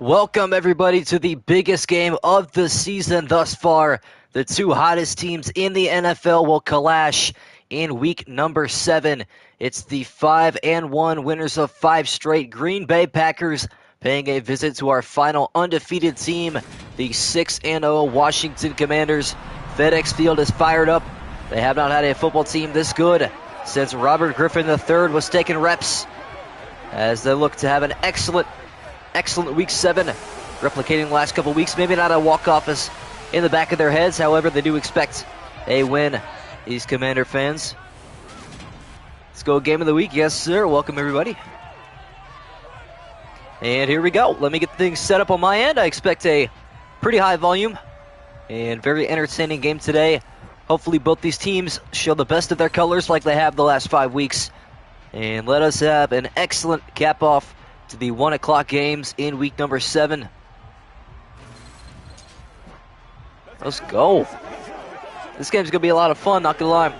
Welcome, everybody, to the biggest game of the season thus far. The two hottest teams in the NFL will clash in week number 7. It's the 5-1 winners of 5 straight Green Bay Packers paying a visit to our final undefeated team, the 6-0 Washington Commanders. FedEx Field is fired up. They have not had a football team this good since Robert Griffin III was taking reps, as they look to have an excellent week 7, replicating the last couple weeks. Maybe not a walk-off is in the back of their heads. However, they do expect a win, these Commander fans. Let's go game of the week. Yes, sir. Welcome, everybody. And here we go. Let me get things set up on my end. I expect a pretty high volume and very entertaining game today. Hopefully both these teams show the best of their colors like they have the last 5 weeks. And let us have an excellent cap-off to the 1 o'clock games in week number 7. Let's go. This game's going to be a lot of fun, not going to lie.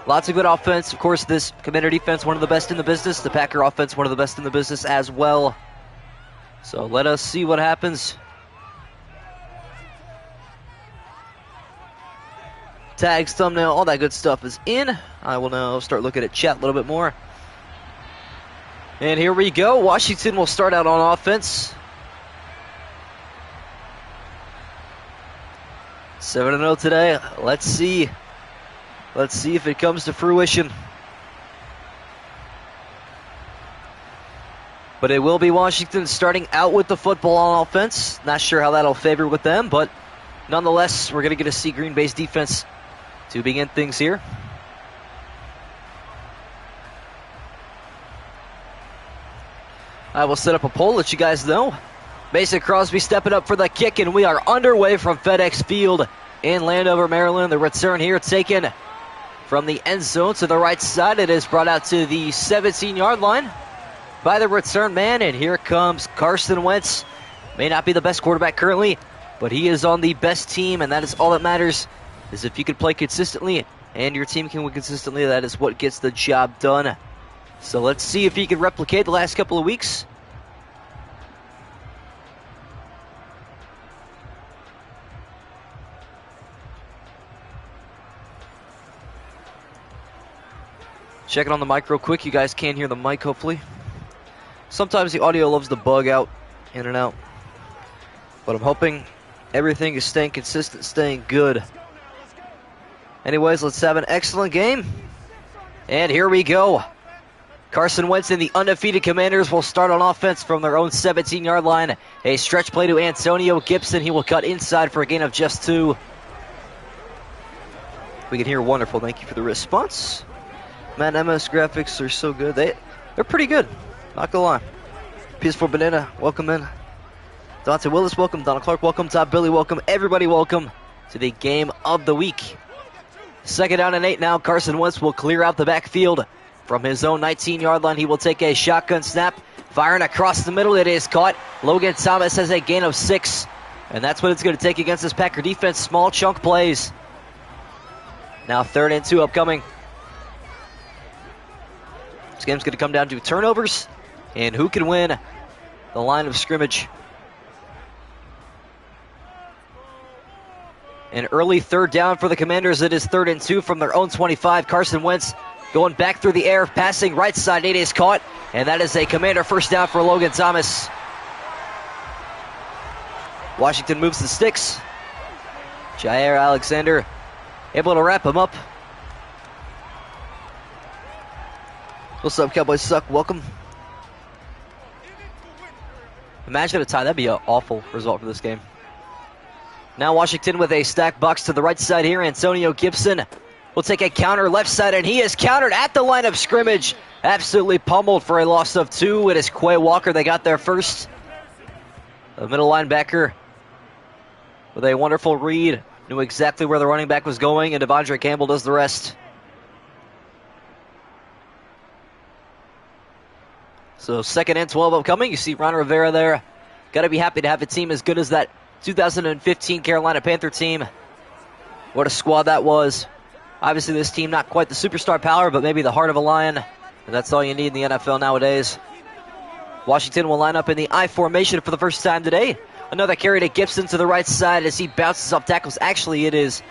Lots of good offense. Of course, this Commander defense, one of the best in the business. The Packer offense, one of the best in the business as well. So let us see what happens. Tags, thumbnail, all that good stuff is in. I will now start looking at chat a little bit more. And here we go. Washington will start out on offense. 7-0 today. Let's see. Let's see if it comes to fruition. But it will be Washington starting out with the football on offense. Not sure how that'll favor with them, but nonetheless, we're going to get to see Green Bay's defense to begin things here. I will set up a poll, let you guys know. Mason Crosby stepping up for the kick, and we are underway from FedEx Field in Landover, Maryland. The return here taken from the end zone to the right side. It is brought out to the 17-yard line by the return man, and here comes Carson Wentz. May not be the best quarterback currently, but he is on the best team, and that is all that matters, is if you can play consistently and your team can win consistently. That is what gets the job done. So let's see if he can replicate the last couple of weeks. Checking on the mic real quick. You guys can hear the mic, hopefully. Sometimes the audio loves to bug out, in and out. But I'm hoping everything is staying consistent, staying good. Anyways, let's have an excellent game. And here we go. Carson Wentz and the undefeated Commanders will start on offense from their own 17-yard line. A stretch play to Antonio Gibson. He will cut inside for a gain of just 2. We can hear wonderful. Thank you for the response. Madden MS graphics are so good. They're pretty good. Not gonna lie. PS4 Banana, welcome in. Dante Willis, welcome. Donna Clark, welcome. Todd Billy, welcome. Everybody, welcome to the game of the week. 2nd down and 8 now. Carson Wentz will clear out the backfield. From his own 19-yard line, he will take a shotgun snap. Firing across the middle, it is caught. Logan Thomas has a gain of 6. And that's what it's going to take against this Packer defense. Small chunk plays. Now 3rd and 2 upcoming. This game's going to come down to turnovers and who can win the line of scrimmage. An early 3rd down for the Commanders. It is 3rd and 2 from their own 25. Carson Wentz going back through the air, passing right side. It is caught, and that is a Commander first down for Logan Thomas. Washington moves the sticks. Jair Alexander able to wrap him up. What's up, Cowboys Suck? Welcome. Imagine a tie. That'd be an awful result for this game. Now Washington with a stack box to the right side here. Antonio Gibson will take a counter left side, and he is countered at the line of scrimmage. Absolutely pummeled for a loss of 2. It is Quay Walker. They got there first. The middle linebacker with a wonderful read. Knew exactly where the running back was going, and Devondre Campbell does the rest. So 2nd and 12 upcoming. You see Ron Rivera there. Got to be happy to have a team as good as that 2015 Carolina Panther team. What a squad that was. Obviously, this team not quite the superstar power, but maybe the heart of a lion. And that's all you need in the NFL nowadays. Washington will line up in the I formation for the first time today. Another carry to Gibson to the right side as he bounces off tackles. Actually, it is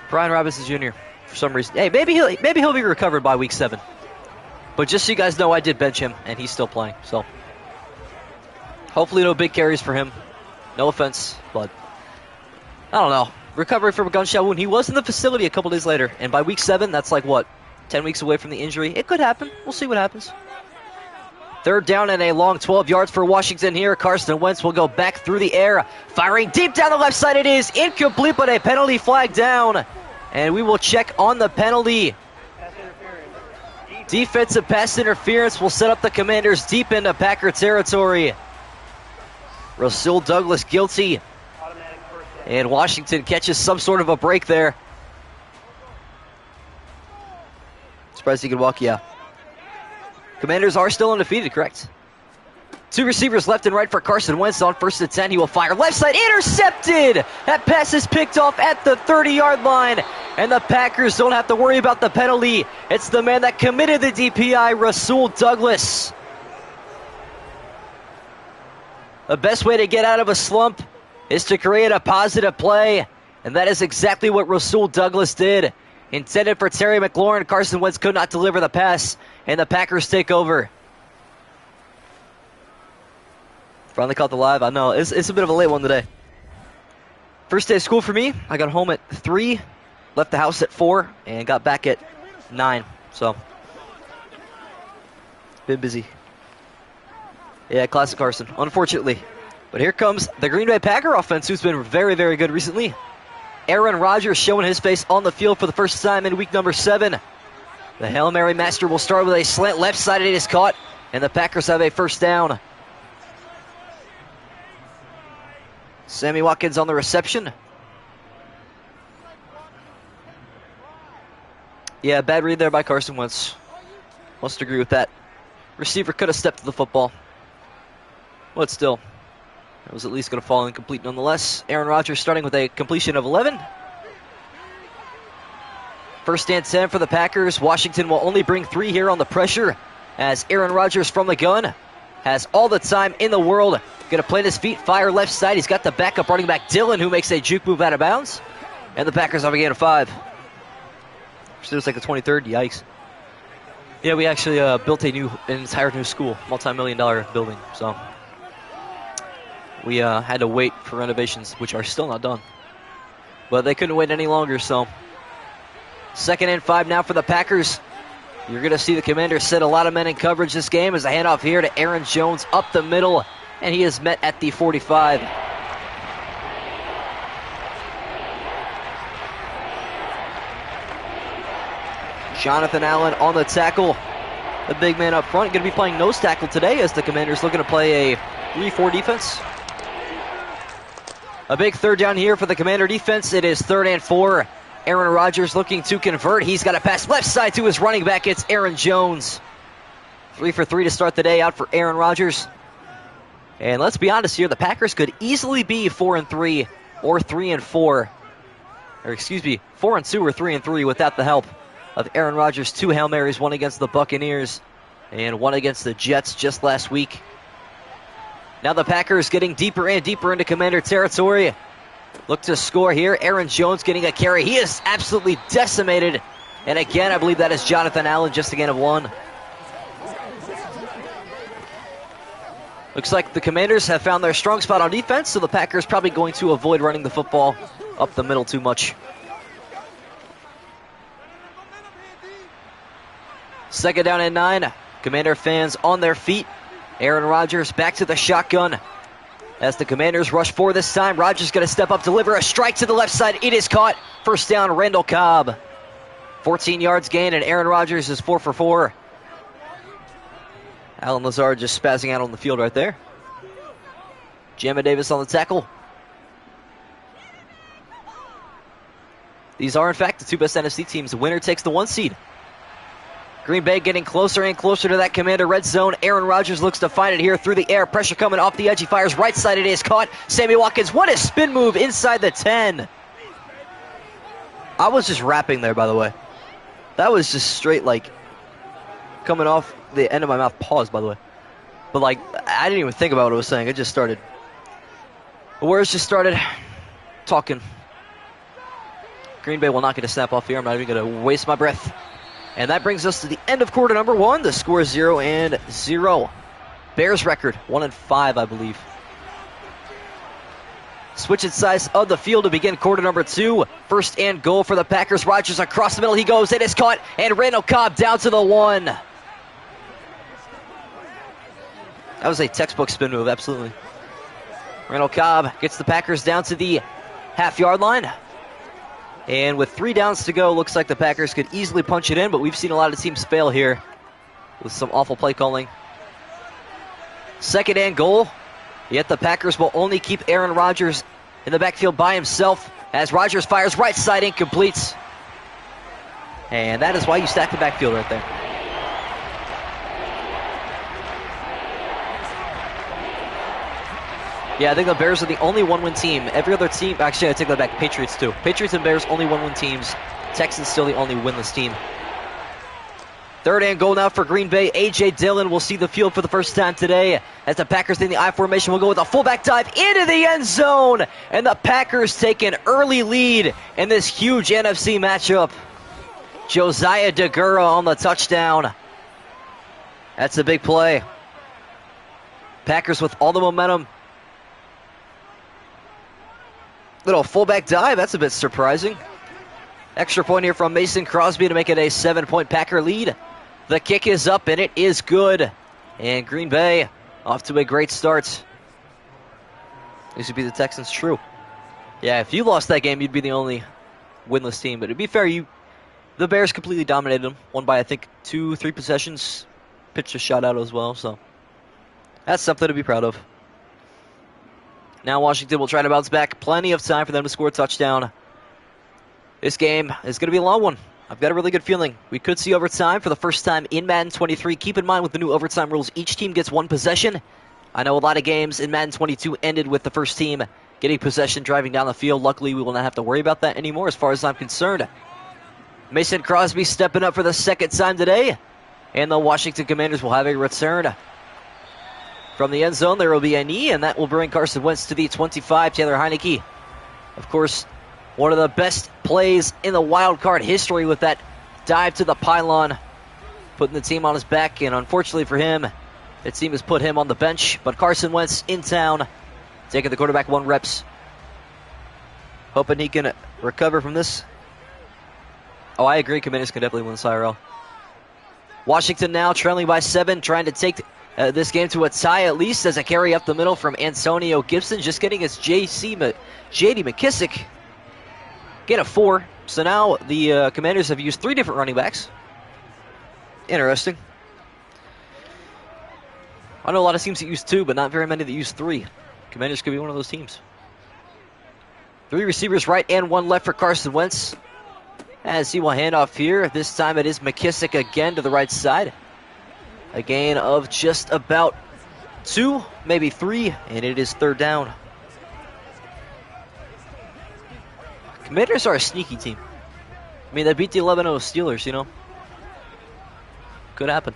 Brian Robinson Jr. for some reason. Hey, maybe he'll be recovered by week 7. But just so you guys know, I did bench him, and he's still playing. So hopefully no big carries for him. No offense, but I don't know. Recovery from a gunshot wound. He was in the facility a couple days later, and by week 7, that's like, what, 10 weeks away from the injury? It could happen. We'll see what happens. Third down and a long 12 yards for Washington here. Carson Wentz will go back through the air. Firing deep down the left side. It is incomplete, but a penalty flag down. And we will check on the penalty. Defensive pass interference will set up the Commanders deep into Packer territory. Rasul Douglas guilty. And Washington catches some sort of a break there. Surprised he could walk, yeah. Commanders are still undefeated, correct? 2 receivers left and right for Carson Wentz on 1st and 10. He will fire left side, intercepted! That pass is picked off at the 30-yard line. And the Packers don't have to worry about the penalty. It's the man that committed the DPI, Rasul Douglas. The best way to get out of a slump is to create a positive play. And that is exactly what Rasul Douglas did. Intended for Terry McLaurin, Carson Wentz could not deliver the pass, and the Packers take over. Finally caught the live. I know, it's a bit of a late one today. First day of school for me. I got home at 3, left the house at 4, and got back at 9. So, been busy. Yeah, classic Carson, unfortunately. But here comes the Green Bay Packer offense, who's been very, very good recently. Aaron Rodgers showing his face on the field for the first time in week number 7. The Hail Mary master will start with a slant left side. It is caught, and the Packers have a first down. Sammy Watkins on the reception. Yeah, bad read there by Carson Wentz. Must agree with that. Receiver could have stepped to the football. But still, it was at least going to fall incomplete nonetheless. Aaron Rodgers starting with a completion of 11. First and 10 for the Packers. Washington will only bring 3 here on the pressure as Aaron Rodgers from the gun has all the time in the world. Going to plant his feet, fire left side. He's got the backup running back Dillon, who makes a juke move out of bounds. And the Packers have a gain of 5. So it's like the 23rd. Yikes. Yeah, we actually built an entire new school, multi-million-dollar building. So we had to wait for renovations, which are still not done. But they couldn't wait any longer, so 2nd and 5 now for the Packers. You're going to see the Commanders set a lot of men in coverage this game as a handoff here to Aaron Jones up the middle, and he is met at the 45. Jonathan Allen on the tackle. The big man up front going to be playing nose tackle today as the Commanders looking to play a 3-4 defense. A big third down here for the Commander defense. It is 3rd and 4. Aaron Rodgers looking to convert. He's got a pass left side to his running back. It's Aaron Jones. 3 for 3 to start the day out for Aaron Rodgers. And let's be honest here, the Packers could easily be 4-3 or 3-4. Or excuse me, 4-2 or 3-3 without the help of Aaron Rodgers. 2 Hail Marys, 1 against the Buccaneers and 1 against the Jets just last week. Now the Packers getting deeper and deeper into Commander territory. Look to score here. Aaron Jones getting a carry. He is absolutely decimated. And again, I believe that is Jonathan Allen, just a gain of 1. Looks like the Commanders have found their strong spot on defense, so the Packers probably going to avoid running the football up the middle too much. 2nd down and 9. Commander fans on their feet. Aaron Rodgers back to the shotgun. As the Commanders rush for this time, Rodgers going to step up, deliver a strike to the left side. It is caught. First down, Randall Cobb. 14 yards gain, and Aaron Rodgers is 4 for 4. Alan Lazard just spazzing out on the field right there. Jamma Davis on the tackle. These are, in fact, the 2 best NFC teams. The winner takes the 1 seed. Green Bay getting closer and closer to that Commander red zone. Aaron Rodgers looks to find it here through the air. Pressure coming off the edge. He fires right side. It is caught. Sammy Watkins, what a spin move inside the 10. I was just rapping there, by the way. That was just straight, like, coming off the end of my mouth. Pause, by the way. But, like, I didn't even think about what I was saying. It just started. The words just started talking. Green Bay will not get a snap off here. I'm not even going to waste my breath. And that brings us to the end of quarter number 1. The score is 0-0. Bears record 1-5, I believe. Switching sides of the field to begin quarter number 2. First and goal for the Packers. Rodgers across the middle. He goes. It is caught. And Randall Cobb down to the 1. That was a textbook spin move, absolutely. Randall Cobb gets the Packers down to the half-yard line. And with 3 downs to go, looks like the Packers could easily punch it in, but we've seen a lot of teams fail here with some awful play calling. Second and goal. Yet the Packers will only keep Aaron Rodgers in the backfield by himself as Rodgers fires right side, incomplete. And that is why you stack the backfield right there. Yeah, I think the Bears are the only one-win team. Every other team, actually I take that back, Patriots too. Patriots and Bears only one-win teams. Texans still the only winless team. Third and goal now for Green Bay. A.J. Dillon will see the field for the first time today as the Packers in the I formation will go with a fullback dive into the end zone. And the Packers take an early lead in this huge NFC matchup. Josiah DeGura on the touchdown. That's a big play. Packers with all the momentum. Little fullback dive, that's a bit surprising. Extra point here from Mason Crosby to make it a 7-point Packer lead. The kick is up and it is good. And Green Bay off to a great start. This would be the Texans, true. Yeah, if you lost that game, you'd be the only winless team. But to be fair, the Bears completely dominated them. Won by, I think, 2-3 possessions. Pitched a shutout as well, so that's something to be proud of. Now Washington will try to bounce back. Plenty of time for them to score a touchdown. This game is going to be a long one. I've got a really good feeling. We could see overtime for the first time in Madden 23. Keep in mind with the new overtime rules, each team gets 1 possession. I know a lot of games in Madden 22 ended with the first team getting possession, driving down the field. Luckily, we will not have to worry about that anymore as far as I'm concerned. Mason Crosby stepping up for the second time today. And the Washington Commanders will have a return. From the end zone, there will be a knee, and that will bring Carson Wentz to the 25. Taylor Heineke, of course, one of the best plays in the wild card history with that dive to the pylon, putting the team on his back, and unfortunately for him, the team has put him on the bench. But Carson Wentz in town, taking the quarterback 1 reps. Hoping he can recover from this. Oh, I agree, Commanders can definitely win this IRL. Washington now trailing by 7, trying to take this game to a tie at least, as a carry up the middle from Antonio Gibson, just getting his J.D. McKissick. Get a 4. So now the Commanders have used 3 different running backs. Interesting. I know a lot of teams that use 2, but not very many that use 3. Commanders could be one of those teams. 3 receivers right and 1 left for Carson Wentz. As he will hand off here. This time it is McKissick again to the right side. A gain of just about 2, maybe 3, and it is 3rd down. Commanders are a sneaky team. I mean, they beat the 11-0 Steelers, you know. Could happen.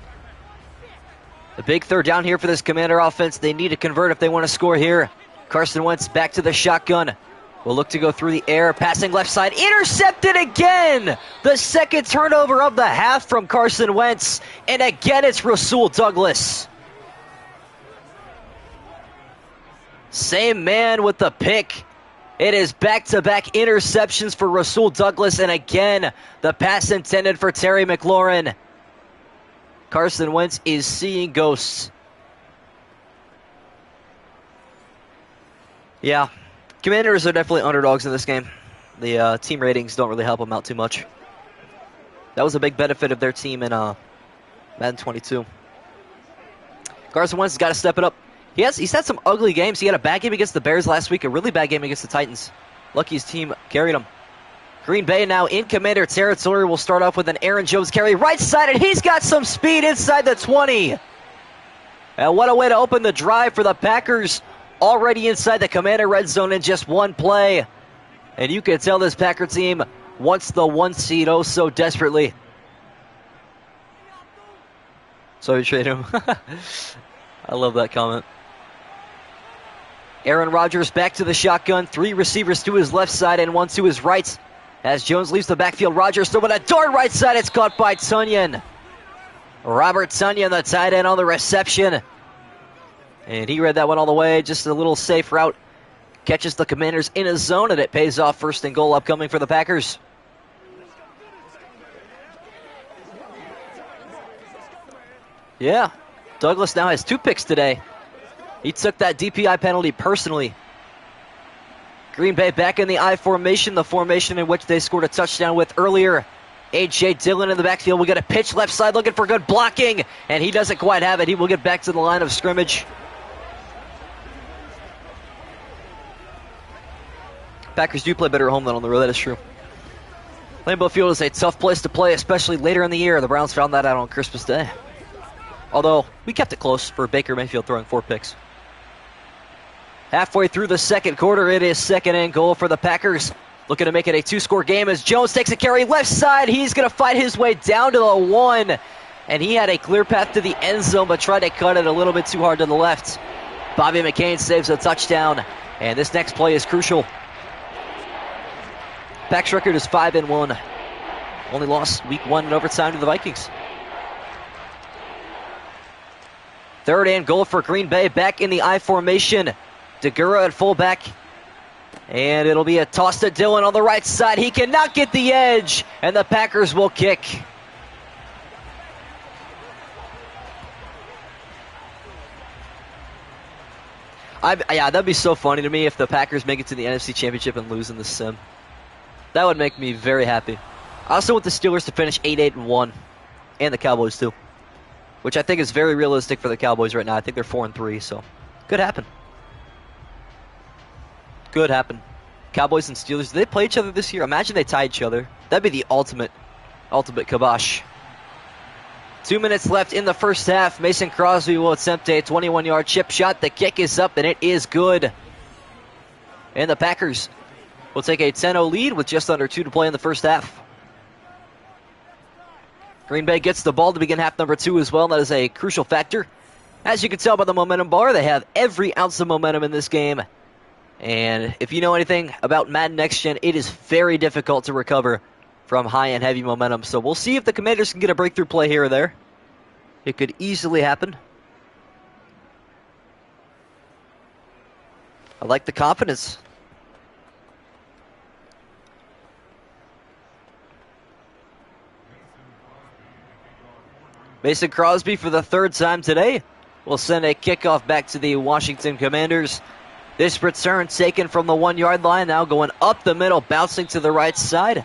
A big 3rd down here for this Commander offense. They need to convert if they want to score here. Carson Wentz back to the shotgun. Will look to go through the air. Passing left side. Intercepted again! The second turnover of the half from Carson Wentz. And again, it's Rasul Douglas. Same man with the pick. It is back-to-back interceptions for Rasul Douglas. And again, the pass intended for Terry McLaurin. Carson Wentz is seeing ghosts. Yeah. Commanders are definitely underdogs in this game. The team ratings don't really help them out too much. That was a big benefit of their team in Madden 22. Carson Wentz has got to step it up. He's had some ugly games. He had a bad game against the Bears last week, a really bad game against the Titans. Lucky his team carried him. Green Bay now in Commander territory. Will start off with an Aaron Jones carry right side, and he's got some speed inside the 20. And what a way to open the drive for the Packers. Already inside the Commander red zone in just 1 play. And you can tell this Packer team wants the 1 seed oh so desperately. So you trade him. I love that comment. Aaron Rodgers back to the shotgun. 3 receivers to his left side and 1 to his right. As Jones leaves the backfield, Rodgers throwing a dart right side. It's caught by Tonyan. Robert Tonyan, the tight end, on the reception. And he read that one all the way. Just a little safe route. Catches the Commanders in a zone, and it pays off. 1st and goal upcoming for the Packers. Yeah, Douglas now has 2 picks today. He took that DPI penalty personally. Green Bay back in the I formation, the formation in which they scored a touchdown with earlier. A.J. Dillon in the backfield will get a pitch left side looking for good blocking, and he doesn't quite have it. He will get back to the line of scrimmage. Packers do play better at home than on the road, that is true. Lambeau Field is a tough place to play, especially later in the year. The Browns found that out on Christmas Day. Although, we kept it close for Baker Mayfield throwing 4 picks. Halfway through the second quarter, it is 2nd and goal for the Packers. Looking to make it a 2-score game as Jones takes a carry left side. He's going to fight his way down to the 1. And he had a clear path to the end zone, but tried to cut it a little bit too hard to the left. Bobby McCain saves a touchdown. And this next play is crucial. Packers record is 5-1. Only lost week 1 in overtime to the Vikings. 3rd and goal for Green Bay, back in the I formation. Degura at fullback. And it'll be a toss to Dillon on the right side. He cannot get the edge, and the Packers will kick. Yeah, that'd be so funny to me if the Packers make it to the NFC Championship and lose in the sim. That would make me very happy. I also want the Steelers to finish 8-1, and the Cowboys too, which I think is very realistic for the Cowboys right now. I think they're 4-3, so could happen. Could happen. Cowboys and Steelers, do they play each other this year? Imagine they tie each other. That'd be the ultimate kibosh. 2 minutes left in the first half. Mason Crosby will attempt a 21-yard chip shot. The kick is up, and it is good. And the Packers will take a 10-0 lead with just under 2 to play in the first half. Green Bay gets the ball to begin half number 2 as well. That is a crucial factor. As you can tell by the momentum bar, they have every ounce of momentum in this game. And if you know anything about Madden Next Gen, it is very difficult to recover from high and heavy momentum. So we'll see if the Commanders can get a breakthrough play here or there. It could easily happen. I like the confidence. Mason Crosby for the 3rd time today will send a kickoff back to the Washington Commanders. This return taken from the 1-yard line, now going up the middle, bouncing to the right side.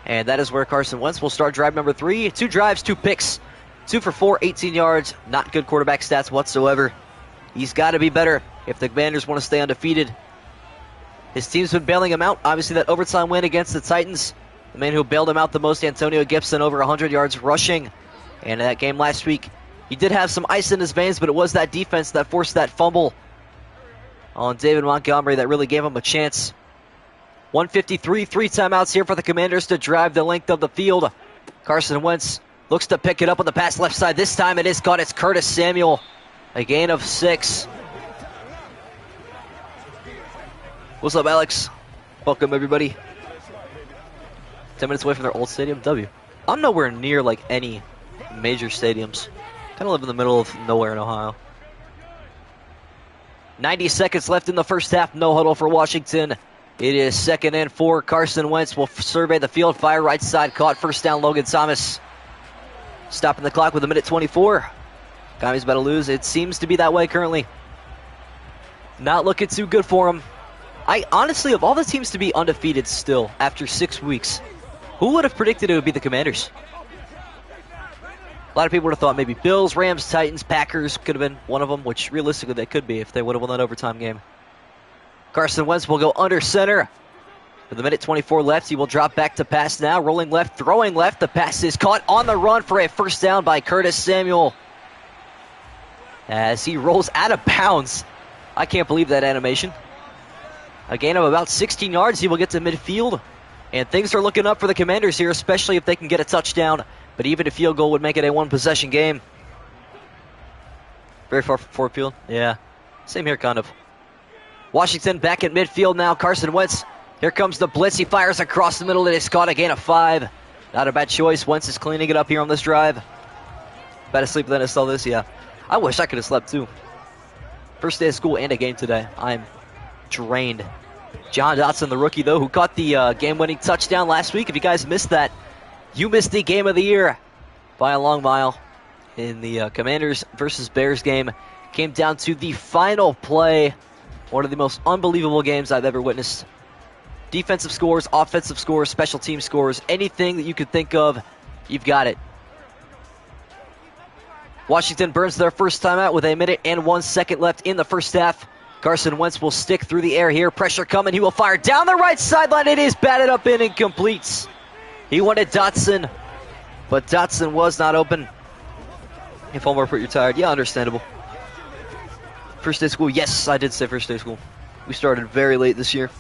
And that is where Carson Wentz will start drive number 3. 2 drives, 2 picks, 2 for 4, 18 yards. Not good quarterback stats whatsoever. He's got to be better if the Commanders want to stay undefeated. His team's been bailing him out. Obviously, that overtime win against the Titans. The man who bailed him out the most, Antonio Gibson, over 100 yards rushing. And in that game last week, he did have some ice in his veins, but it was that defense that forced that fumble on David Montgomery that really gave him a chance. 1:53, 3 timeouts here for the Commanders to drive the length of the field. Carson Wentz looks to pick it up on the pass left side. This time it is caught. It's Curtis Samuel. A gain of 6. What's up, Alex? Welcome, everybody. 10 minutes away from their old stadium. W. I'm nowhere near like any major stadiums. Kind of live in the middle of nowhere in Ohio. 90 seconds left in the first half. No huddle for Washington. It is 2nd and 4. Carson Wentz will survey the field. Fire right side. Caught. First down, Logan Thomas. Stopping the clock with 1:24. Kami's about to lose. It seems to be that way currently. Not looking too good for him. I honestly, of all the teams to be undefeated still after 6 weeks, who would have predicted it would be the Commanders? A lot of people would have thought maybe Bills, Rams, Titans, Packers could have been one of them, which realistically they could be if they would have won that overtime game. Carson Wentz will go under center. With 1:24 left, he will drop back to pass now. Rolling left, throwing left. The pass is caught on the run for a first down by Curtis Samuel. As he rolls out of bounds. I can't believe that animation. A gain of about 16 yards. He will get to midfield. And things are looking up for the Commanders here, especially if they can get a touchdown. But even a field goal would make it a 1-possession game. Very far from Ford Field. Yeah. Same here, kind of. Washington back at midfield now. Carson Wentz. Here comes the blitz. He fires across the middle. It is caught. A gain of 5. Not a bad choice. Wentz is cleaning it up here on this drive. Better sleep than I saw this. Yeah. I wish I could have slept too. First day of school and a game today. I'm drained. John Dotson, the rookie, though, who caught the game-winning touchdown last week. If you guys missed that, you missed the game of the year by a long mile in the Commanders versus Bears game. Came down to the final play. One of the most unbelievable games I've ever witnessed. Defensive scores, offensive scores, special team scores, anything that you could think of, you've got it. Washington burns their first timeout with 1 minute and 1 second left in the first half. Carson Wentz will stick through the air here. Pressure coming. He will fire down the right sideline. It is batted up and incomplete. He wanted Dotson, but Dotson was not open. If Homer put you tired, yeah, understandable. First day of school, yes, I did say first day of school. We started very late this year.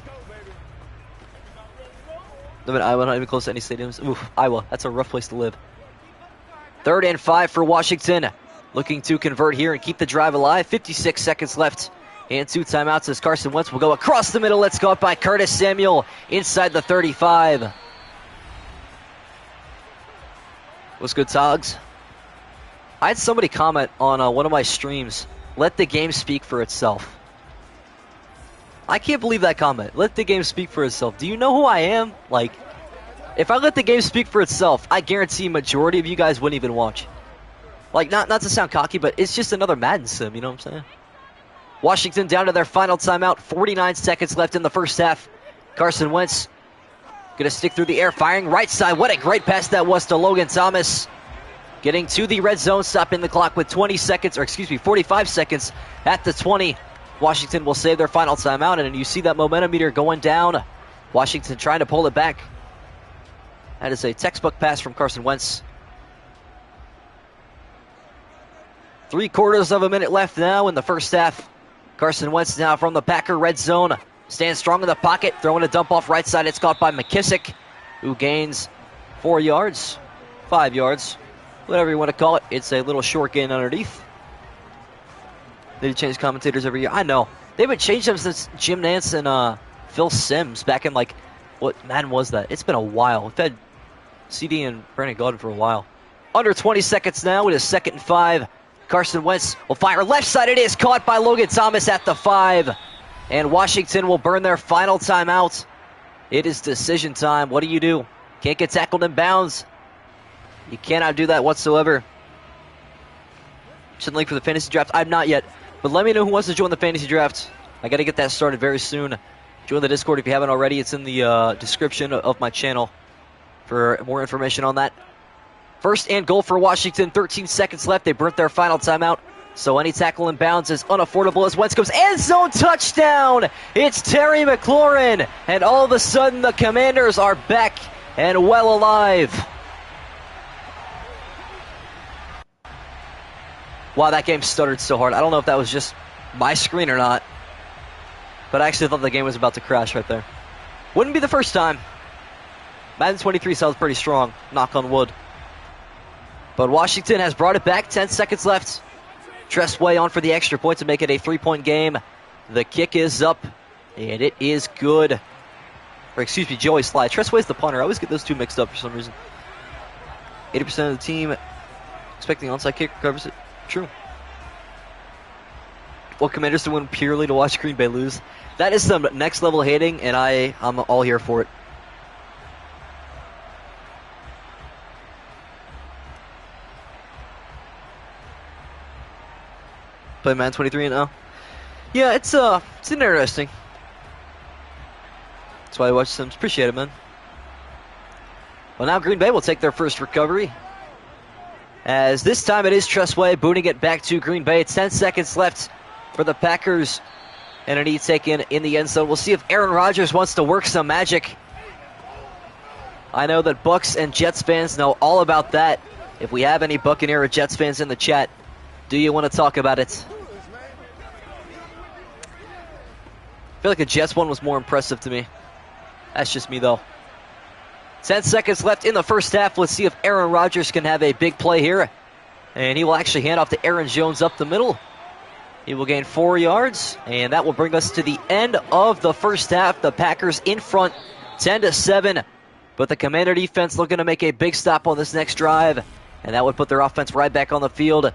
Live in Iowa, not even close to any stadiums. Oof, Iowa, that's a rough place to live. 3rd and 5 for Washington. Looking to convert here and keep the drive alive. 56 seconds left and 2 timeouts as Carson Wentz will go across the middle. Let's go up by Curtis Samuel inside the 35. What's good, Togs? I had somebody comment on one of my streams, let the game speak for itself. I can't believe that comment. Let the game speak for itself. Do you know who I am? Like, if I let the game speak for itself, I guarantee majority of you guys wouldn't even watch. Like, not to sound cocky, but it's just another Madden sim, you know what I'm saying? Washington down to their final timeout. 49 seconds left in the first half. Carson Wentz going to stick through the air, firing right side. What a great pass that was to Logan Thomas. Getting to the red zone, stopping the clock with 45 seconds at the 20. Washington will save their final timeout, and you see that momentum meter going down. Washington trying to pull it back. That is a textbook pass from Carson Wentz. 3/4 of a minute left now in the first half. Carson Wentz now from the Packer red zone. Stands strong in the pocket, throwing a dump off right side. It's caught by McKissick, who gains 4 yards, 5 yards, whatever you want to call it. It's a little short gain underneath. They change commentators every year. I know. They haven't changed them since Jim Nantz and Phil Simms back in, like, what Madden was that? It's been a while. We've had CD and Brandon Gaudin for a while. Under 20 seconds now. It is 2nd and 5. Carson Wentz will fire left side. It is caught by Logan Thomas at the 5. And Washington will burn their final timeout. It is decision time. What do? Can't get tackled in bounds. You cannot do that whatsoever. Should link for the fantasy draft. I'm not yet. But let me know who wants to join the fantasy draft. I got to get that started very soon. Join the Discord if you haven't already. It's in the description of my channel for more information on that. 1st and goal for Washington. 13 seconds left. They burnt their final timeout. So any tackle in bounds is unaffordable as Wentz goes end zone touchdown. It's Terry McLaurin. And all of a sudden the Commanders are back and well alive. Wow, that game stuttered so hard. I don't know if that was just my screen or not. But I actually thought the game was about to crash right there. Wouldn't be the first time. Madden 23 sounds pretty strong. Knock on wood. But Washington has brought it back. 10 seconds left. Tressway on for the extra point to make it a 3-point game. The kick is up. And it is good. Or excuse me, Joey Sly. Tressway's the punter. I always get those two mixed up for some reason. 80% of the team expecting onside kick recovers it. True. Well, Commanders to win purely to watch Green Bay lose. That is some next level hating, and I'm all here for it. Play Madden 23 and 0. Yeah, it's interesting. That's why I watch Sims. Appreciate it, man. Well, now Green Bay will take their first recovery. As this time it is Tressway booting it back to Green Bay. 10 seconds left for the Packers. And a knee taken in the end zone. We'll see if Aaron Rodgers wants to work some magic. I know that Bucs and Jets fans know all about that. If we have any Buccaneer or Jets fans in the chat, do you want to talk about it? I feel like the Jets one was more impressive to me. That's just me, though. 10 seconds left in the first half. Let's see if Aaron Rodgers can have a big play here. And he will actually hand off to Aaron Jones up the middle. He will gain 4 yards, and that will bring us to the end of the first half. The Packers in front, 10-7. But the Commander defense looking to make a big stop on this next drive, and that would put their offense right back on the field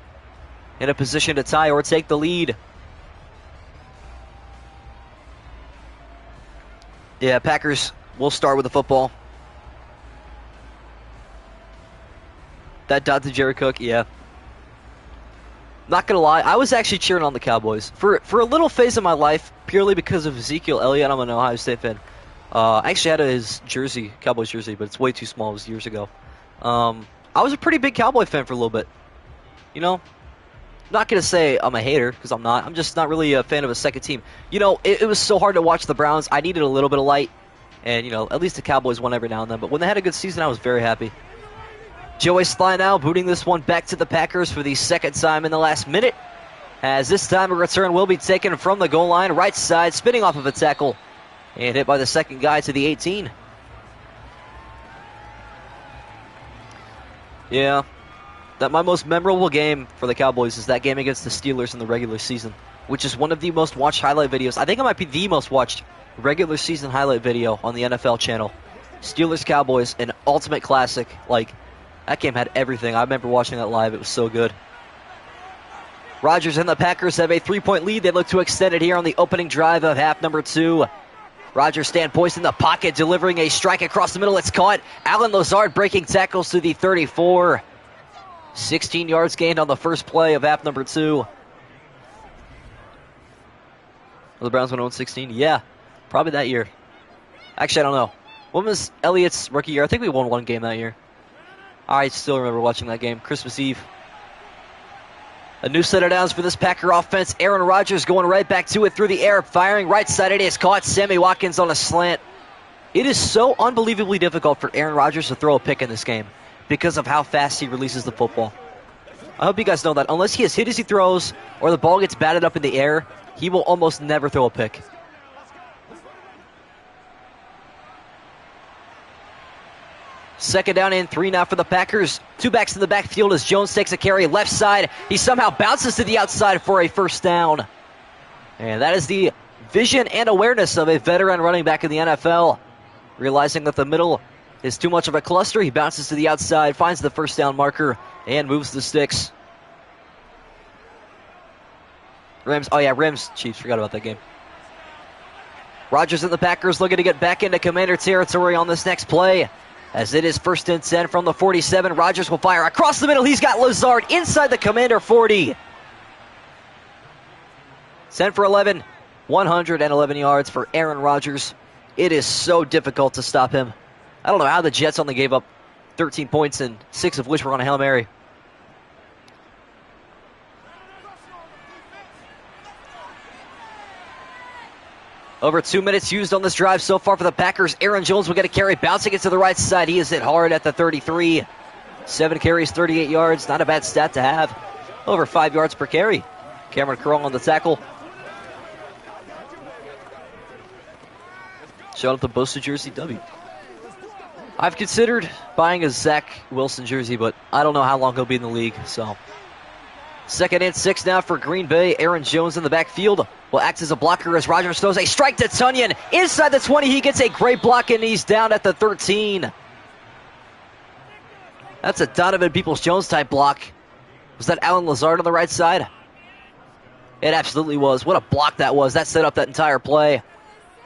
in a position to tie or take the lead. Yeah, Packers will start with the football. That dot to Jared Cook, yeah. Not gonna lie, I was actually cheering on the Cowboys for a little phase of my life, purely because of Ezekiel Elliott. I'm an Ohio State fan. I actually had his jersey, Cowboys jersey, but it's way too small. It was years ago. I was a pretty big Cowboy fan for a little bit. You know, not gonna say I'm a hater, because I'm not. I'm just not really a fan of a second team. You know, it was so hard to watch the Browns. I needed a little bit of light, and you know, at least the Cowboys won every now and then. But when they had a good season, I was very happy. Joey Sly now booting this one back to the Packers for the second time in the last minute, as this time a return will be taken from the goal line, right side, spinning off of a tackle, and hit by the second guy to the 18. Yeah, that my most memorable game for the Cowboys is that game against the Steelers in the regular season, which is one of the most watched highlight videos. I think it might be the most watched regular season highlight video on the NFL channel. Steelers-Cowboys, an ultimate classic. Like, that game had everything. I remember watching that live. It was so good. Rodgers and the Packers have a 3-point lead. They look to extend it here on the opening drive of half number 2. Rodgers stand poised in the pocket, delivering a strike across the middle. It's caught. Alan Lazard breaking tackles to the 34. 16 yards gained on the first play of half number 2. Will the Browns win 16? Yeah, probably that year. Actually, I don't know. When was Elliott's rookie year? I think we won one game that year. I still remember watching that game. Christmas Eve. A new set of downs for this Packer offense. Aaron Rodgers going right back to it through the air. Firing right side. It is caught. Sammy Watkins on a slant. It is so unbelievably difficult for Aaron Rodgers to throw a pick in this game because of how fast he releases the football. I hope you guys know that. Unless he is hit as he throws or the ball gets batted up in the air, he will almost never throw a pick. Second down and 3 now for the Packers. 2 backs in the backfield as Jones takes a carry left side. He somehow bounces to the outside for a first down. And that is the vision and awareness of a veteran running back in the NFL. Realizing that the middle is too much of a cluster, he bounces to the outside, finds the first down marker, and moves the sticks. Rams, Chiefs, forgot about that game. Rodgers and the Packers looking to get back into Commander territory on this next play. As it is 1st and 10 from the 47, Rodgers will fire across the middle. He's got Lazard inside the Commander 40. 10 for 11, 111 yards for Aaron Rodgers. It is so difficult to stop him. I don't know how the Jets only gave up 13 points and 6 of which were on a Hail Mary. Over 2 minutes used on this drive so far for the Packers. Aaron Jones will get a carry, bouncing it to the right side. He is hit hard at the 33. 7 carries, 38 yards. Not a bad stat to have. Over 5 yards per carry. Cameron Curl on the tackle. Shout out the Bosa jersey W. I've considered buying a Zach Wilson jersey, but I don't know how long he'll be in the league, so. 2nd and 6 now for Green Bay. Aaron Jones in the backfield will act as a blocker as Rodgers throws a strike to Tunyon. Inside the 20, he gets a great block, and he's down at the 13. That's a Donovan Peoples-Jones type block. Was that Alan Lazard on the right side? It absolutely was. What a block that was. That set up that entire play.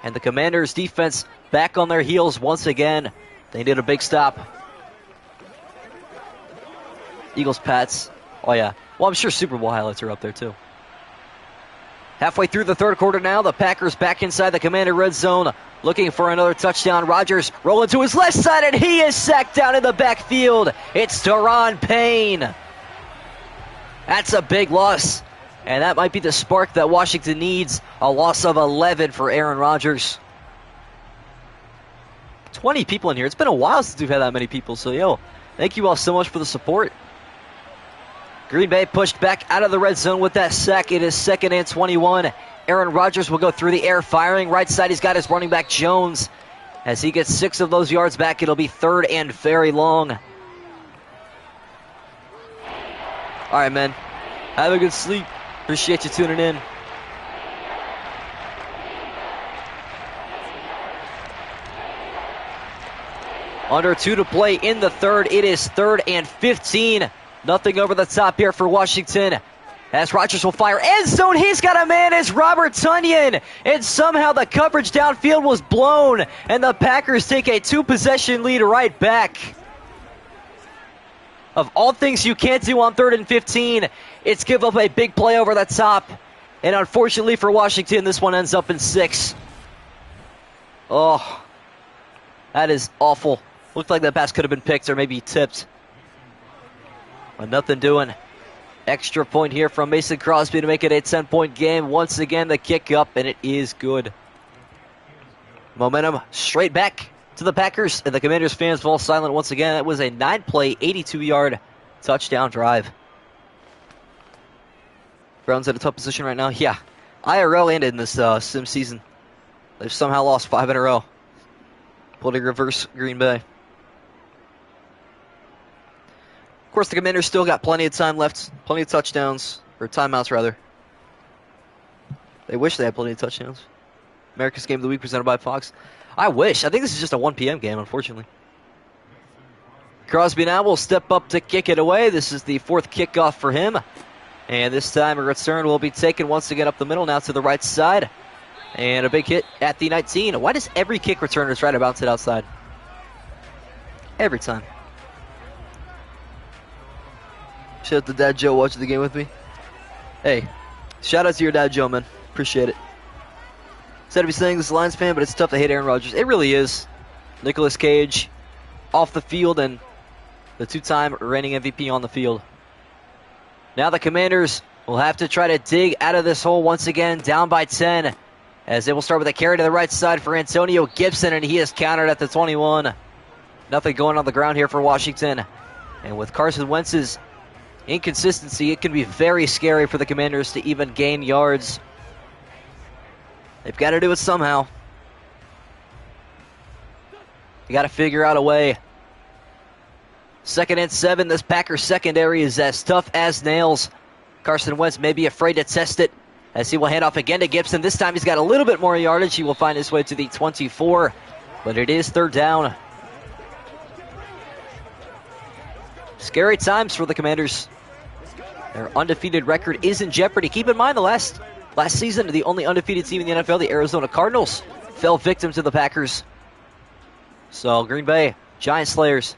And the Commanders' defense back on their heels once again. They did a big stop. Eagles-Pats. Oh, yeah. Well, I'm sure Super Bowl highlights are up there, too. Halfway through the third quarter now, the Packers back inside the Commander red zone, looking for another touchdown. Rodgers rolling to his left side, and he is sacked down in the backfield. It's Daron Payne. That's a big loss, and that might be the spark that Washington needs. A loss of 11 for Aaron Rodgers. 20 people in here. It's been a while since we've had that many people, so, thank you all so much for the support. Green Bay pushed back out of the red zone with that sack. It is 2nd and 21. Aaron Rodgers will go through the air, firing right side. He's got his running back Jones. As he gets 6 of those yards back, it'll be 3rd and very long. All right, man. Have a good sleep. Appreciate you tuning in. Under 2 to play in the third. It is 3rd and 15. Nothing over the top here for Washington. As Rodgers will fire end zone, he's got a man as Robert Tonyan. And somehow the coverage downfield was blown. And the Packers take a 2-possession lead right back. Of all things you can't do on 3rd and 15, it's give up a big play over the top. And unfortunately for Washington, this one ends up in 6. Oh, that is awful. Looked like that pass could have been picked or maybe tipped. But nothing doing. Extra point here from Mason Crosby to make it a 10-point game. Once again, the kick up, and it is good. Momentum straight back to the Packers, and the Commanders fans fall silent once again. That was a 9-play, 82-yard touchdown drive. Browns at a tough position right now. Yeah, IRL ended in this sim season. They've somehow lost 5 in a row. Pulling reverse Green Bay. Of course, the Commanders still got plenty of time left, plenty of touchdowns, or timeouts rather. They wish they had plenty of touchdowns. America's Game of the Week presented by Fox. I wish. I think this is just a 1 p.m. game, unfortunately. Crosby now will step up to kick it away. This is the 4th kickoff for him. And this time a return will be taken once again up the middle, now to the right side. And a big hit at the 19. Why does every kick returner try to bounce it outside? Every time. Shout out to Dad Joe watching the game with me. Hey, shout out to your Dad Joe, man. Appreciate it. Instead of me saying this is a Lions fan, but it's tough to hate Aaron Rodgers. It really is. Nicolas Cage off the field and the 2-time reigning MVP on the field. Now the Commanders will have to try to dig out of this hole once again, down by 10. As they will start with a carry to the right side for Antonio Gibson, and he is countered at the 21. Nothing going on the ground here for Washington. And with Carson Wentz's inconsistency, it can be very scary for the Commanders to even gain yards. They've got to do it somehow. You got to figure out a way. 2nd and 7. This Packers secondary is as tough as nails. Carson Wentz may be afraid to test it, as he will hand off again to Gibson. This time he's got a little bit more yardage. He will find his way to the 24, but it is 3rd down. Scary times for the Commanders. Their undefeated record is in jeopardy. Keep in mind, the last season, the only undefeated team in the NFL, the Arizona Cardinals, fell victim to the Packers. So, Green Bay, Giant Slayers.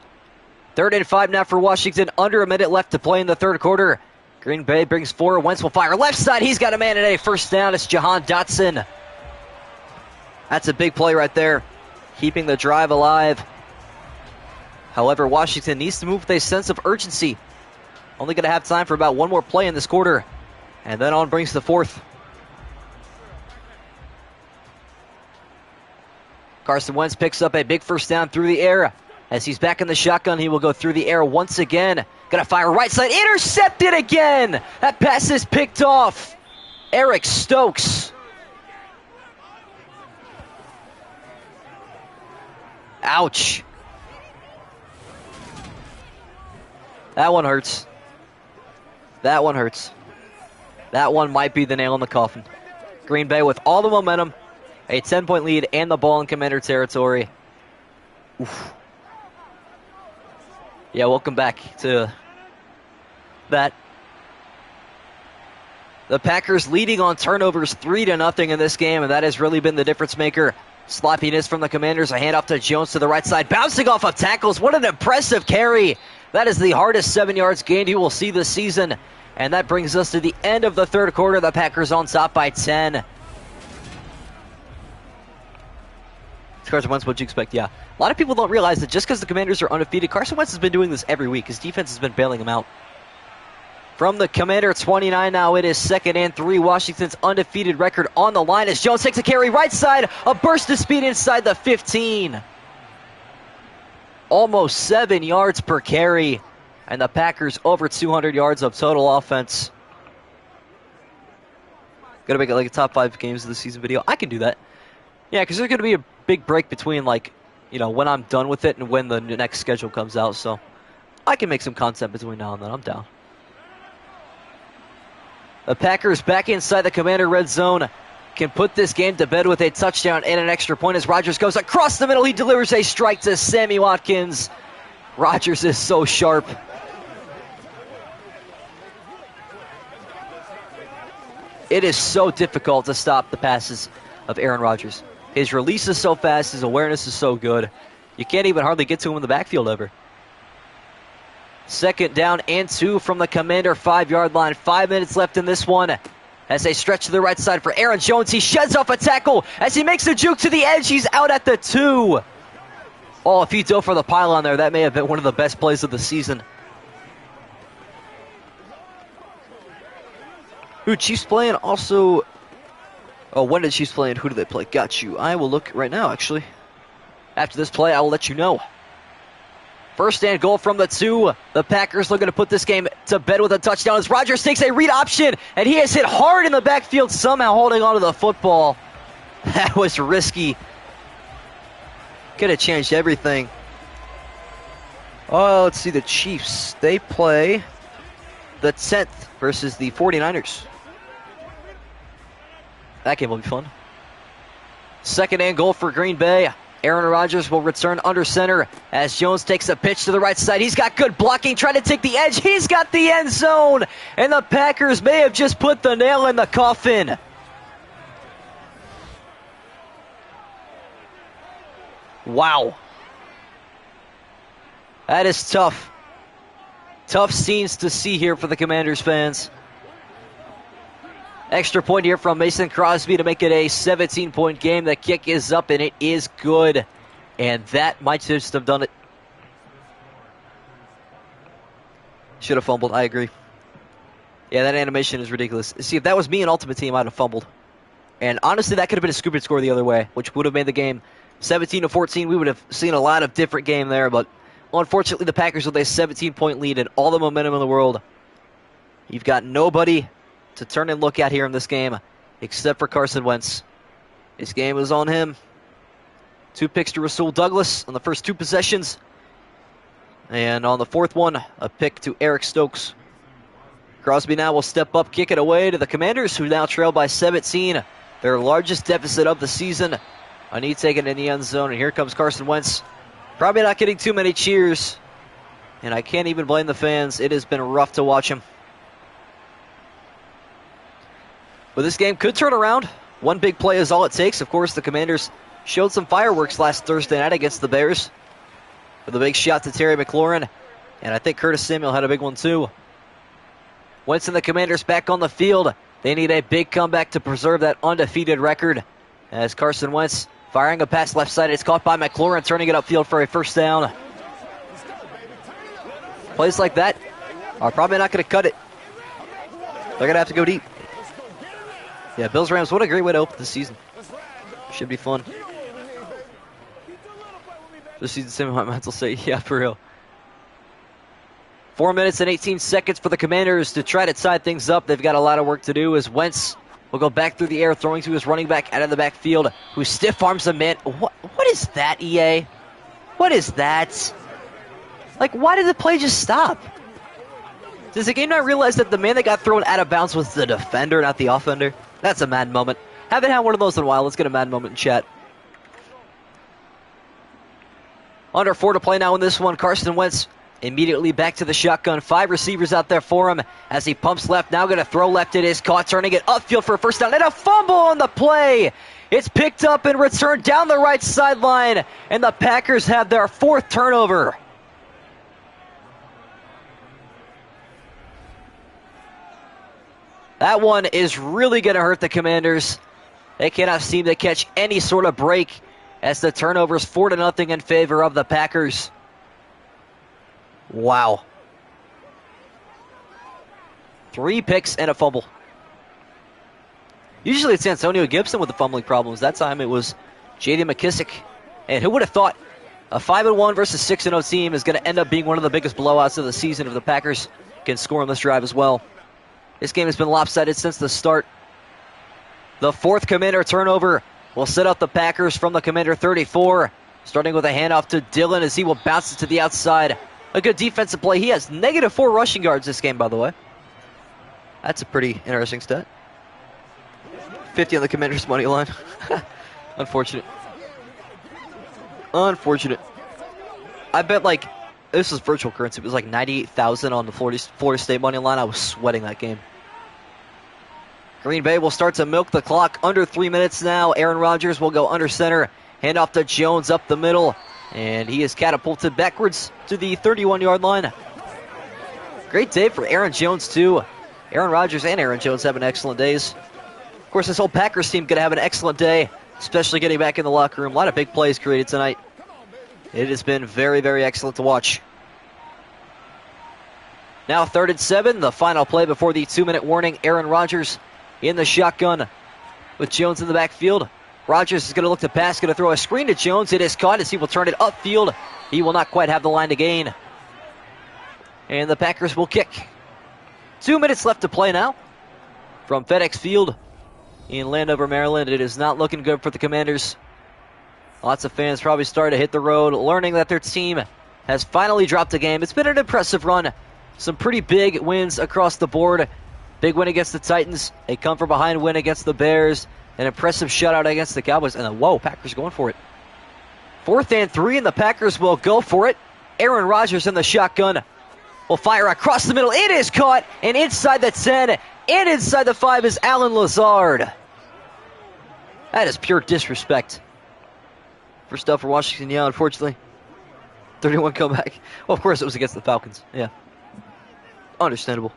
3rd and 5 now for Washington. Under a minute left to play in the 3rd quarter. Green Bay brings 4. Wentz will fire left side. He's got a man at a 1st down. It's Jahan Dotson. That's a big play right there, keeping the drive alive. However, Washington needs to move with a sense of urgency. Only going to have time for about 1 more play in this quarter. And then on brings the 4th. Carson Wentz picks up a big 1st down through the air. As he's back in the shotgun, he will go through the air once again. Gonna fire right side, intercepted again! That pass is picked off. Eric Stokes. Ouch. That one hurts. That one hurts. That one might be the nail in the coffin. Green Bay with all the momentum, a 10-point lead, and the ball in Commander territory. Oof. Yeah, welcome back to that. The Packers leading on turnovers 3-0 in this game, and that has really been the difference maker. Sloppiness from the Commanders, a handoff to Jones to the right side, bouncing off of tackles. What an impressive carry. That is the hardest 7 yards gained you will see this season. And that brings us to the end of the 3rd quarter. The Packers on top by 10. Carson Wentz, what'd you expect? Yeah. A lot of people don't realize that just because the Commanders are undefeated, Carson Wentz has been doing this every week. His defense has been bailing him out. From the Commander 29 now, it is 2nd and 3. Washington's undefeated record on the line as Jones takes a carry right side. A burst of speed inside the 15. Almost 7 yards per carry. And the Packers over 200 yards of total offense. Gonna make it like a top 5 games of the season video. I can do that. Yeah, because there's gonna be a big break between, like, you know, when I'm done with it and when the next schedule comes out. So I can make some content between now and then. I'm down. The Packers back inside the Commander red zone can put this game to bed with a touchdown and an extra point as Rodgers goes across the middle. He delivers a strike to Sammy Watkins. Rodgers is so sharp. It is so difficult to stop the passes of Aaron Rodgers. His release is so fast. His awareness is so good. You can't even hardly get to him in the backfield ever. 2nd down and 2 from the Commander 5-yard line. 5 minutes left in this one. As they stretch to the right side for Aaron Jones. He sheds off a tackle as he makes the juke to the edge. He's out at the 2. Oh, if he dove for the pylon there, that may have been one of the best plays of the season. Ooh, Chiefs playing also. Oh, when did Chiefs play and who did they play? Got you. I will look right now, actually. After this play, I will let you know. 1st and goal from the 2. The Packers looking to put this game to bed with a touchdown as Rodgers takes a read option, and he is hit hard in the backfield, somehow holding onto the football. That was risky. Could have changed everything. Oh, let's see, the Chiefs. They play the 10th versus the 49ers. That game will be fun. 2nd and goal for Green Bay. Aaron Rodgers will return under center as Jones takes a pitch to the right side. He's got good blocking, trying to take the edge. He's got the end zone, and the Packers may have just put the nail in the coffin. Wow. That is tough. Tough scenes to see here for the Commanders fans. Extra point here from Mason Crosby to make it a 17-point game. The kick is up, and it is good. And that might just have done it. Should have fumbled, I agree. Yeah, that animation is ridiculous. See, if that was me in Ultimate Team, I'd have fumbled. And honestly, that could have been a stupid score the other way, which would have made the game 17-14. We would have seen a lot of different game there, but unfortunately, the Packers with a 17-point lead and all the momentum in the world. You've got nobody to turn and look at here in this game, except for Carson Wentz. This game is on him. 2 picks to Rasul Douglas on the first 2 possessions. And on the 4th one, a pick to Eric Stokes. Crosby now will step up, kick it away to the Commanders, who now trail by 17. Their largest deficit of the season. A knee taken in the end zone, and here comes Carson Wentz. Probably not getting too many cheers. And I can't even blame the fans. It has been rough to watch him. But this game could turn around. One big play is all it takes. Of course, the Commanders showed some fireworks last Thursday night against the Bears with a big shot to Terry McLaurin. And I think Curtis Samuel had a big one too. Wentz and the Commanders back on the field. They need a big comeback to preserve that undefeated record. As Carson Wentz firing a pass left side. It's caught by McLaurin, turning it upfield for a 1st down. Plays like that are probably not going to cut it. They're going to have to go deep. Yeah, Bills-Rams, what a great way to open the season. Should be fun. This season, semi-finals will say, yeah, for real. 4 minutes and 18 seconds for the Commanders to try to tie things up. They've got a lot of work to do as Wentz will go back through the air, throwing to his running back out of the backfield, who stiff arms a man. What is that, EA? What is that? Like, why did the play just stop? Does the game not realize that the man that got thrown out of bounds was the defender, not the offender? That's a Madden moment. Haven't had one of those in a while. Let's get a Madden moment in chat. Under 4 to play now in this one. Carson Wentz immediately back to the shotgun. 5 receivers out there for him as he pumps left. Now going to throw left. It is caught, turning it upfield for a 1st down. And a fumble on the play. It's picked up and returned down the right sideline. And the Packers have their 4th turnover. That one is really going to hurt the Commanders. They cannot seem to catch any sort of break as the turnover is 4-0 in favor of the Packers. Wow. 3 picks and a fumble. Usually it's Antonio Gibson with the fumbling problems. That time it was J.D. McKissick. And who would have thought a 5-1 versus 6-0 team is going to end up being one of the biggest blowouts of the season if the Packers can score on this drive as well. This game has been lopsided since the start. The 4th Commander turnover will set up the Packers from the Commander 34. Starting with a handoff to Dillon as he will bounce it to the outside. A good defensive play. He has -4 rushing yards this game, by the way. That's a pretty interesting stat. 50 on the Commanders' money line. Unfortunate. Unfortunate. I bet, like, this was virtual currency. It was like 98,000 on the Florida State money line. I was sweating that game. Green Bay will start to milk the clock. Under 3 minutes now. Aaron Rodgers will go under center. Hand off to Jones up the middle. And he is catapulted backwards to the 31-yard line. Great day for Aaron Jones, too. Aaron Rodgers and Aaron Jones having excellent days. Of course, this whole Packers team going to have an excellent day, especially getting back in the locker room. A lot of big plays created tonight. It has been very, very excellent to watch. Now 3rd and 7, the final play before the 2-minute warning. Aaron Rodgers in the shotgun with Jones in the backfield. Rodgers is going to look to pass, going to throw a screen to Jones. It is caught as he will turn it upfield. He will not quite have the line to gain. And the Packers will kick. 2 minutes left to play now from FedEx Field in Landover, Maryland. It is not looking good for the Commanders. Lots of fans probably starting to hit the road, learning that their team has finally dropped a game. It's been an impressive run. Some pretty big wins across the board. Big win against the Titans. A come-from-behind win against the Bears. An impressive shutout against the Cowboys. And then, whoa, Packers going for it. 4th and 3, and the Packers will go for it. Aaron Rodgers in the shotgun will fire across the middle. It is caught, and inside the 10 and inside the 5 is Allen Lazard. That is pure disrespect. First up for Washington, yeah, unfortunately. 31 comeback. Well, of course it was against the Falcons. Yeah. Understandable.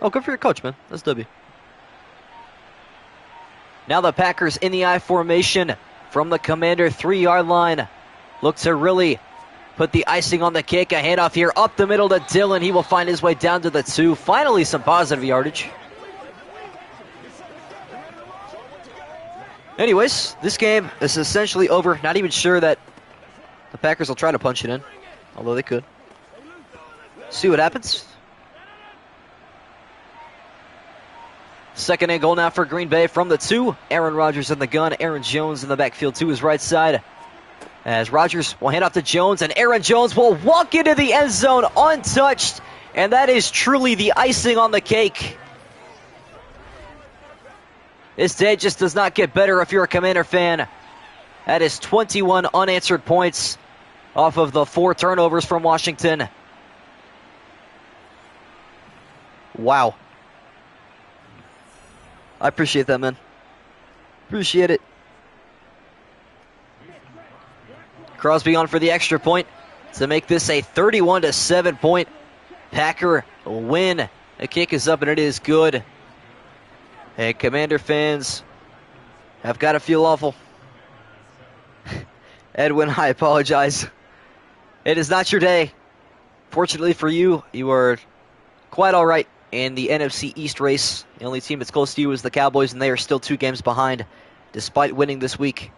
Oh, good for your coach, man. That's W. Now the Packers in the I formation from the Commander 3-yard line. Look to really put the icing on the cake. A handoff here up the middle to Dillon. He will find his way down to the 2. Finally, some positive yardage. Anyways, this game is essentially over. Not even sure that the Packers will try to punch it in, although they could. See what happens. 2nd and goal now for Green Bay from the 2. Aaron Rodgers in the gun. Aaron Jones in the backfield to his right side. As Rodgers will hand off to Jones, and Aaron Jones will walk into the end zone untouched. And that is truly the icing on the cake. This day just does not get better if you're a Commander fan. That is 21 unanswered points off of the 4 turnovers from Washington. Wow. I appreciate that, man. Appreciate it. Crosby on for the extra point to make this a 31-7 point Packer win. The kick is up and it is good. Hey, Commander fans have got to feel awful. Edwin, I apologize. It is not your day. Fortunately for you, you are quite all right in the NFC East race. The only team that's close to you is the Cowboys, and they are still 2 games behind, despite winning this week.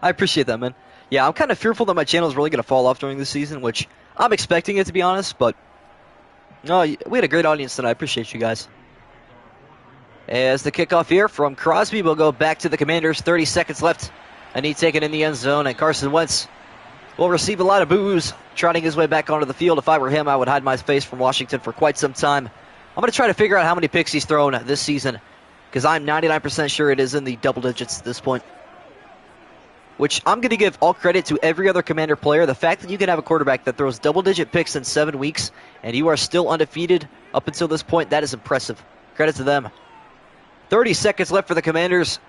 I appreciate that, man. Yeah, I'm kind of fearful that my channel is really going to fall off during this season, which I'm expecting it to be honest, but no, we had a great audience tonight. I appreciate you guys. As the kickoff here from Crosby will go back to the Commanders. 30 seconds left. A knee taken in the end zone, and Carson Wentz will receive a lot of boos, trotting his way back onto the field. If I were him, I would hide my face from Washington for quite some time. I'm going to try to figure out how many picks he's thrown this season, because I'm 99% sure it is in the double digits at this point. Which I'm going to give all credit to every other Commander player. The fact that you can have a quarterback that throws double-digit picks in 7 weeks, and you are still undefeated up until this point, that is impressive. Credit to them. 30 seconds left for the Commanders.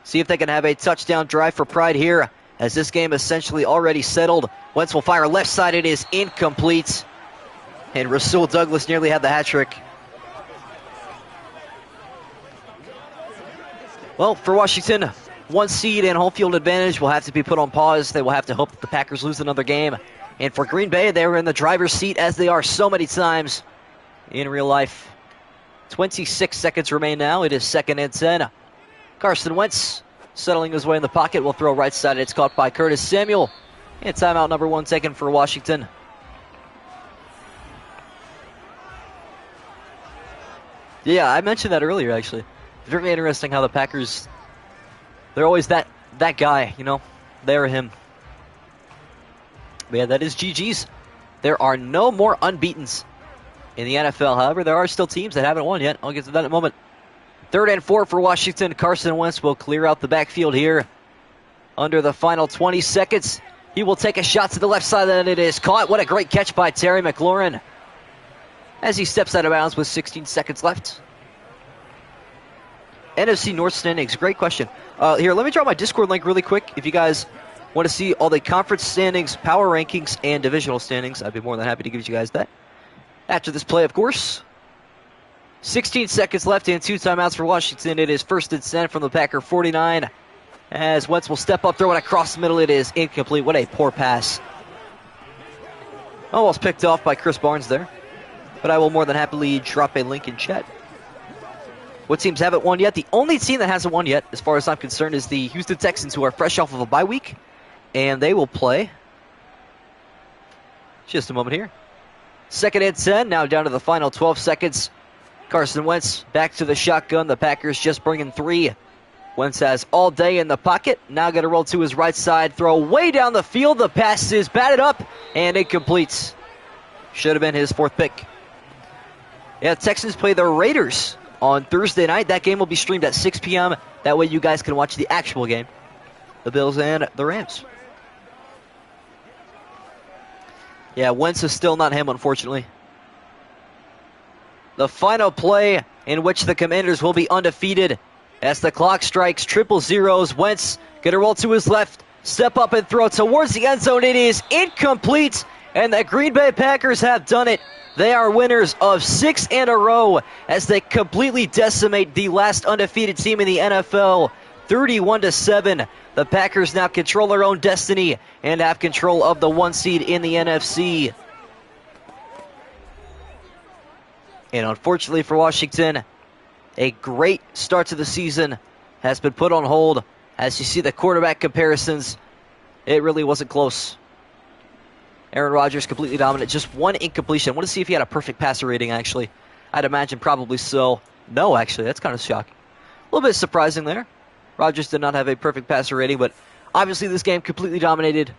See if they can have a touchdown drive for pride here, as this game essentially already settled. Wentz will fire left side. It is incomplete. And Rasul Douglas nearly had the hat trick. Well, for Washington, 1 seed and home field advantage will have to be put on pause. They will have to hope that the Packers lose another game. And for Green Bay, they were in the driver's seat, as they are so many times in real life. 26 seconds remain now. It is 2nd and 10. Carson Wentz settling his way in the pocket will throw right side. It's caught by Curtis Samuel. And timeout number 1 taken for Washington. Yeah, I mentioned that earlier, actually. Very interesting how the Packers They're always that guy, you know. They're him. But yeah, that is GG's. There are no more unbeatens in the NFL. However, there are still teams that haven't won yet. I'll get to that in a moment. 3rd and 4 for Washington. Carson Wentz will clear out the backfield here under the final 20 seconds. He will take a shot to the left side, and it is caught. What a great catch by Terry McLaurin as he steps out of bounds with 16 seconds left. NFC North standings, great question. Here, let me drop my Discord link really quick. If you guys want to see all the conference standings, power rankings, and divisional standings, I'd be more than happy to give you guys that. After this play, of course. 16 seconds left and 2 timeouts for Washington. It is 1st and 10 from the Packer 49. As Wentz will step up, throw it across the middle. It is incomplete. What a poor pass. Almost picked off by Chris Barnes there. But I will more than happily drop a link in chat. What teams haven't won yet? The only team that hasn't won yet, as far as I'm concerned, is the Houston Texans, who are fresh off of a bye week. And they will play. Just a moment here. 2nd and 10, now down to the final 12 seconds. Carson Wentz back to the shotgun. The Packers just bringing 3. Wentz has all day in the pocket. Now going to roll to his right side. Throw way down the field. The pass is batted up and incomplete. Should have been his 4th pick. Yeah, Texans play the Raiders on Thursday night. That game will be streamed at 6 p.m. That way you guys can watch the actual game. The Bills and the Rams. Yeah, Wentz is still not him, unfortunately. The final play in which the Commanders will be undefeated as the clock strikes triple zeros. Wentz going to roll to his left, step up and throw towards the end zone. It is incomplete, and the Green Bay Packers have done it. They are winners of 6 in a row as they completely decimate the last undefeated team in the NFL, 31-7. The Packers now control their own destiny and have control of the 1 seed in the NFC. And unfortunately for Washington, a great start to the season has been put on hold. As you see the quarterback comparisons, it really wasn't close. Aaron Rodgers completely dominant. Just 1 incompletion. I want to see if he had a perfect passer rating, actually. I'd imagine probably so. No, actually. That's kind of shocking. A little bit surprising there. Rodgers did not have a perfect passer rating, but obviously this game completely dominated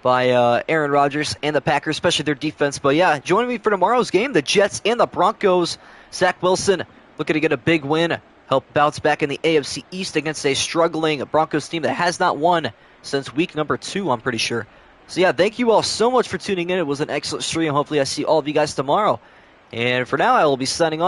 by Aaron Rodgers and the Packers, especially their defense. But yeah, joining me for tomorrow's game, the Jets and the Broncos. Zach Wilson looking to get a big win, help bounce back in the AFC East against a struggling Broncos team that has not won since week number 2, I'm pretty sure. So yeah, thank you all so much for tuning in. It was an excellent stream. Hopefully I see all of you guys tomorrow. And for now, I will be signing off.